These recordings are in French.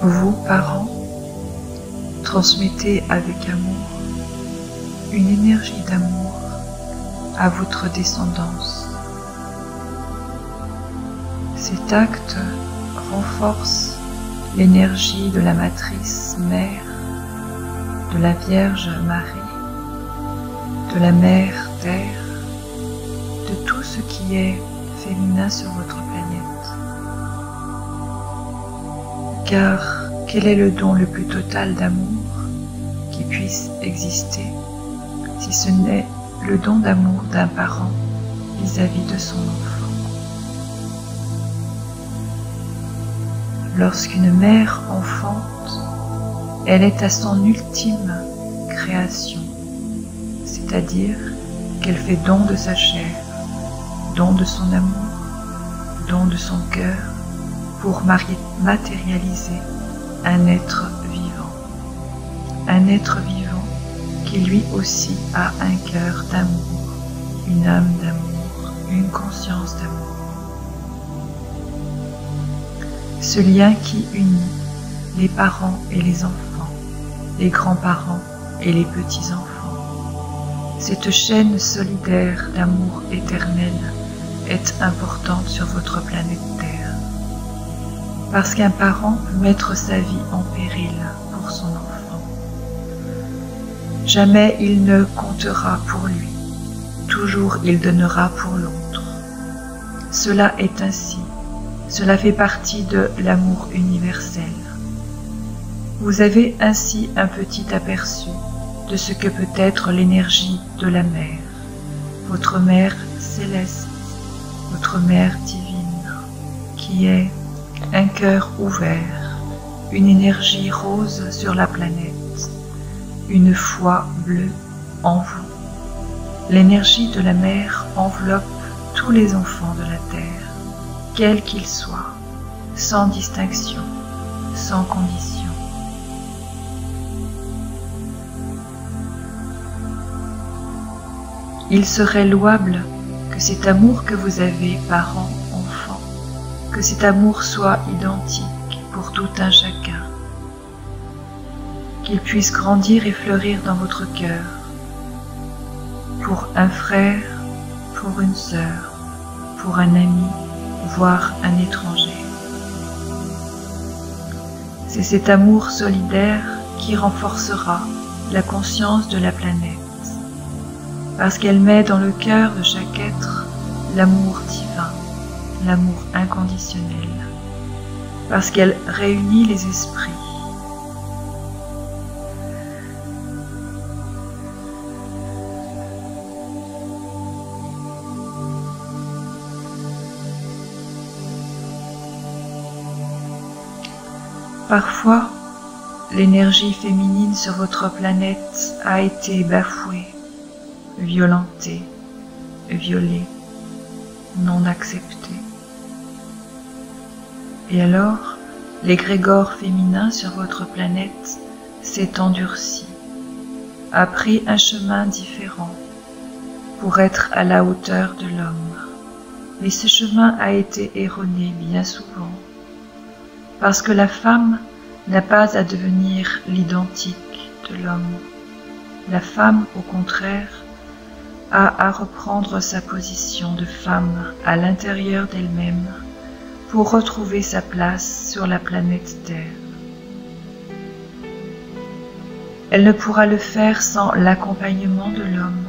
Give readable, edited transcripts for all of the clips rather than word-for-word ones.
Vous, parents, transmettez avec amour une énergie d'amour à votre descendance. Cet acte renforce l'énergie de la matrice mère, de la Vierge Marie, de la mère Terre, de tout ce qui est féminin sur votre planète. Car quel est le don le plus total d'amour qui puisse exister, si ce n'est le don d'amour d'un parent vis-à-vis de son enfant? Lorsqu'une mère enfante, elle est à son ultime création, c'est-à-dire qu'elle fait don de sa chair, don de son amour, don de son cœur, pour matérialiser un être vivant. Un être vivant qui lui aussi a un cœur d'amour, une âme d'amour, une conscience d'amour. Ce lien qui unit les parents et les enfants, les grands-parents et les petits-enfants. Cette chaîne solidaire d'amour éternel est importante sur votre planète Terre. Parce qu'un parent peut mettre sa vie en péril pour son enfant. Jamais il ne comptera pour lui, toujours il donnera pour l'autre. Cela est ainsi, cela fait partie de l'amour universel. Vous avez ainsi un petit aperçu de ce que peut être l'énergie de la mère, votre mère céleste, votre mère divine, qui est un cœur ouvert, une énergie rose sur la planète, une foi bleue en vous. L'énergie de la mère enveloppe tous les enfants de la terre, quels qu'ils soient, sans distinction, sans condition. Il serait louable que cet amour que vous avez, parents, enfants, que cet amour soit identique pour tout un chacun, qu'il puisse grandir et fleurir dans votre cœur, pour un frère, pour une sœur, pour un ami, voire un étranger. C'est cet amour solidaire qui renforcera la conscience de la planète, parce qu'elle met dans le cœur de chaque être l'amour divin, l'amour inconditionnel, parce qu'elle réunit les esprits. Parfois, l'énergie féminine sur votre planète a été bafouée, violentée, violée, non acceptée. Et alors, l'égrégore féminin sur votre planète s'est endurci, a pris un chemin différent pour être à la hauteur de l'homme. Mais ce chemin a été erroné bien souvent, parce que la femme n'a pas à devenir l'identique de l'homme. La femme, au contraire, a à reprendre sa position de femme à l'intérieur d'elle-même pour retrouver sa place sur la planète Terre. Elle ne pourra le faire sans l'accompagnement de l'homme.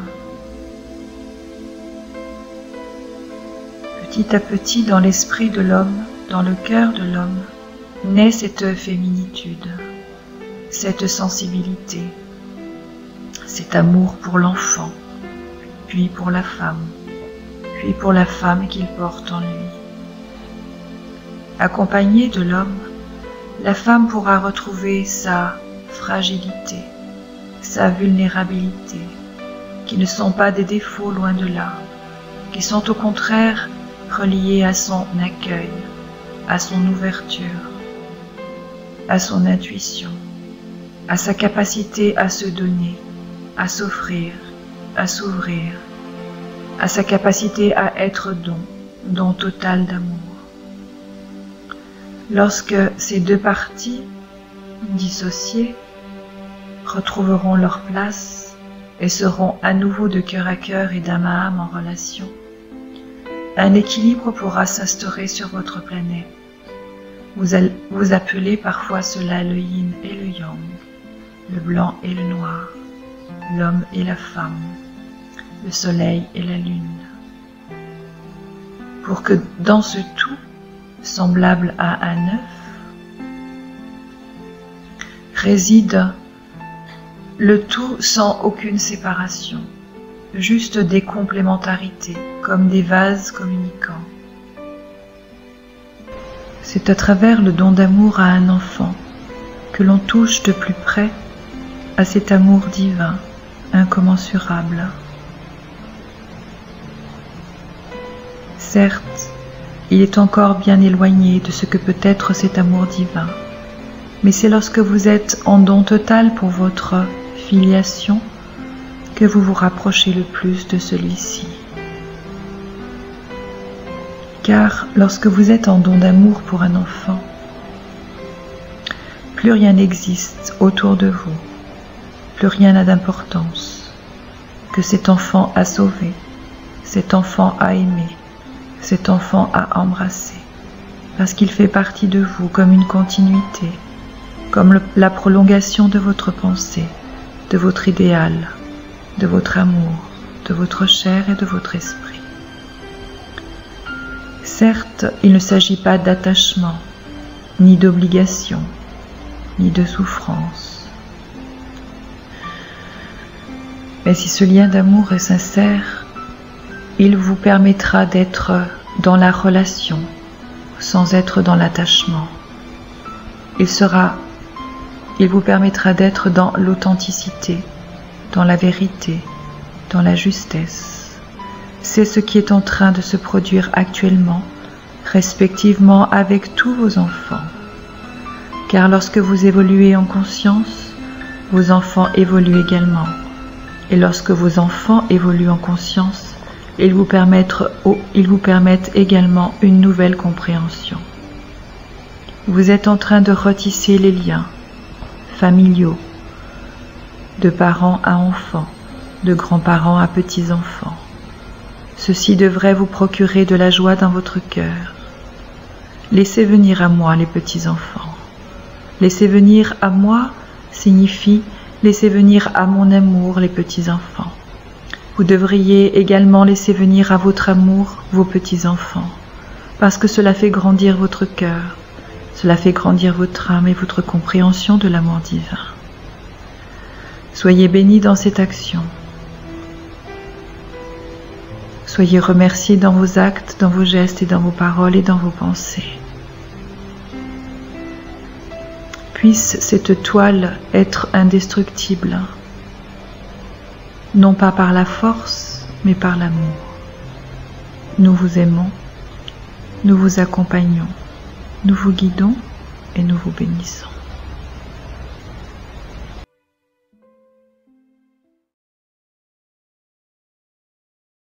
Petit à petit, dans l'esprit de l'homme, dans le cœur de l'homme, naît cette féminitude, cette sensibilité, cet amour pour l'enfant, puis pour la femme qu'il porte en lui. Accompagnée de l'homme, la femme pourra retrouver sa fragilité, sa vulnérabilité, qui ne sont pas des défauts loin de là, qui sont au contraire reliés à son accueil, à son ouverture, à son intuition, à sa capacité à se donner, à s'offrir, à s'ouvrir, à sa capacité à être don total d'amour. Lorsque ces deux parties dissociés, retrouveront leur place et seront à nouveau de cœur à cœur et d'âme à âme en relation. Un équilibre pourra s'instaurer sur votre planète. Vous appelez parfois cela le yin et le yang, le blanc et le noir, l'homme et la femme, le soleil et la lune. Pour que dans ce tout, semblable à un œuf, réside le tout sans aucune séparation, juste des complémentarités, comme des vases communicants. C'est à travers le don d'amour à un enfant que l'on touche de plus près à cet amour divin, incommensurable. Certes, il est encore bien éloigné de ce que peut être cet amour divin, mais c'est lorsque vous êtes en don total pour votre filiation que vous vous rapprochez le plus de celui-ci. Car lorsque vous êtes en don d'amour pour un enfant, plus rien n'existe autour de vous, plus rien n'a d'importance, que cet enfant a sauvé, cet enfant a aimé, cet enfant a embrassé, parce qu'il fait partie de vous comme une continuité, comme la prolongation de votre pensée, de votre idéal, de votre amour, de votre chair et de votre esprit. Certes, il ne s'agit pas d'attachement, ni d'obligation, ni de souffrance. Mais si ce lien d'amour est sincère, il vous permettra d'être dans la relation, sans être dans l'attachement. Il vous permettra d'être dans l'authenticité, dans la vérité, dans la justesse. C'est ce qui est en train de se produire actuellement, respectivement avec tous vos enfants. Car lorsque vous évoluez en conscience, vos enfants évoluent également. Et lorsque vos enfants évoluent en conscience, ils vous permettent également une nouvelle compréhension. Vous êtes en train de retisser les liens familiaux, de parents à enfants, de grands-parents à petits-enfants. Ceci devrait vous procurer de la joie dans votre cœur. Laissez venir à moi les petits-enfants. Laissez venir à moi signifie laissez venir à mon amour les petits-enfants. Vous devriez également laisser venir à votre amour vos petits-enfants, parce que cela fait grandir votre cœur, cela fait grandir votre âme et votre compréhension de l'amour divin. Soyez bénis dans cette action. Soyez remerciés dans vos actes, dans vos gestes et dans vos paroles et dans vos pensées. Puisse cette toile être indestructible, non pas par la force, mais par l'amour. Nous vous aimons, nous vous accompagnons, nous vous guidons et nous vous bénissons.